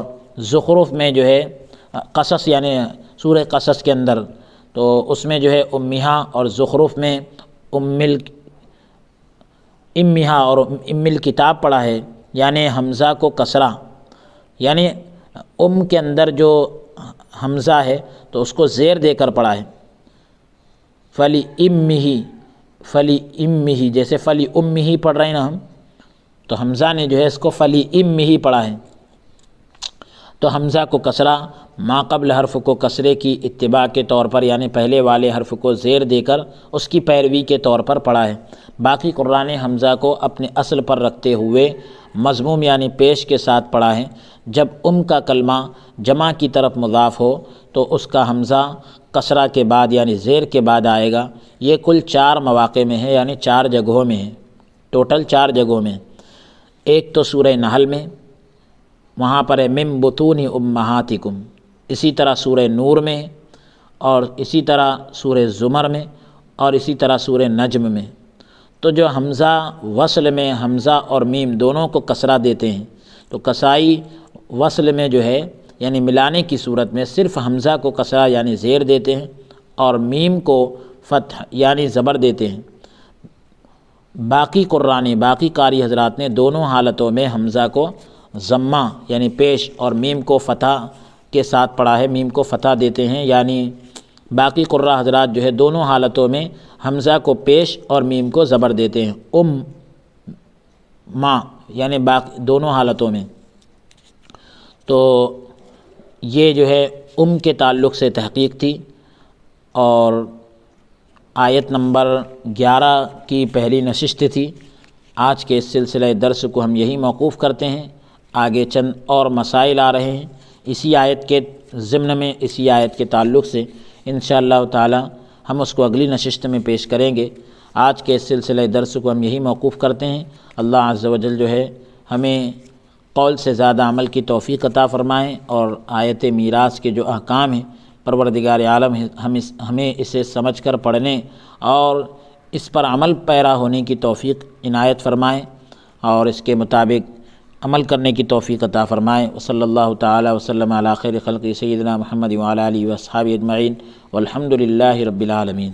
زخرف میں جو ہے قصص یعنی سورہ قصص کے اندر، تو اس میں جو ہے امہا اور زخرف میں امہا اور الکتاب پڑھا ہے، یعنی حمزہ کو کسرہ، یعنی کے اندر جو حمزہ ہے تو اس کو زیر دے کر پڑھا ہے، فلی امہی جیسے فلی امہی پڑھ رہے ہیں نا ہم، تو حمزہ نے جو ہے اس کو فلی امہی پڑھا ہے۔ تو حمزہ کو کسرہ، ما قبل حرف کو کسرے کی اتباع کے طور پر، یعنی پہلے والے حرف کو زیر دے کر اس کی پیروی کے طور پر پڑھا ہے۔ باقی قراء نے حمزہ کو اپنے اصل پر رکھتے ہوئے مضموم یعنی پیش کے ساتھ پڑھا ہے۔ جب کا کلمہ جمع کی طرف مضاف ہو تو اس کا حمزہ کسرہ کے بعد یعنی زیر کے بعد آئے گا۔ یہ کل 4 مواقع میں ہے، یعنی 4 جگہوں میں ہے، ٹوٹل 4 جگہوں میں۔ ایک تو سورہ نحل میں، وہاں پر ہے من بطون امہاتکم، اسی طرح سورہ نور میں، اور اسی طرح سورہ زمر میں، اور اسی طرح سورہ نجم میں۔ تو جو حمزہ وصل میں حمزہ اور میم دونوں کو کسرہ دیتے ہیں، تو کسائی وصل میں جو ہے یعنی ملانے کی صورت میں صرف حمزہ کو کسرہ یعنی زیر دیتے ہیں، اور میم کو فتح یعنی زبر دیتے ہیں۔ باقی قراء نے، باقی قاری حضرات نے دونوں حالتوں میں حمزہ کو ضمہ یعنی پیش اور میم کو فتح کے ساتھ پڑھا ہے، میم کو فتح دیتے ہیں، یعنی باقی قراء حضرات جو ہے دونوں حالتوں میں حمزہ کو پیش اور میم کو زبر دیتے ہیں، ما یعنی باقی دونوں حالتوں میں۔ تو یہ جو ہے کے تعلق سے تحقیق تھی، اور آیت نمبر 11 کی پہلی نشست تھی۔ آج کے اس سلسلہ درس کو ہم یہی موقوف کرتے ہیں، آگے چند اور مسائل آ رہے ہیں اسی آیت کے ضمن میں، اسی آیت کے تعلق سے، انشاءاللہ تعالی ہم اس کو اگلی نشست میں پیش کریں گے۔ آج کے اس سلسلہ درس کو ہم یہی موقوف کرتے ہیں۔ اللہ عز و جل جو ہے ہمیں قول سے زیادہ عمل کی توفیق عطا فرمائیں، اور آیت میراث کے جو احکام ہیں پروردگار عالم ہمیں اسے سمجھ کر پڑھنے اور اس پر عمل پیرا ہونے کی توفیق عنایت فرمائیں، اور اس کے مطابق عمل کرنے کی توفیق عطا فرمائیں۔ وصلی اللہ تعالی وسلم علی خیر خلق سیدنا محمد وعلی آلہ واصحابہ اجمعین، والحمد للہ رب العالمین۔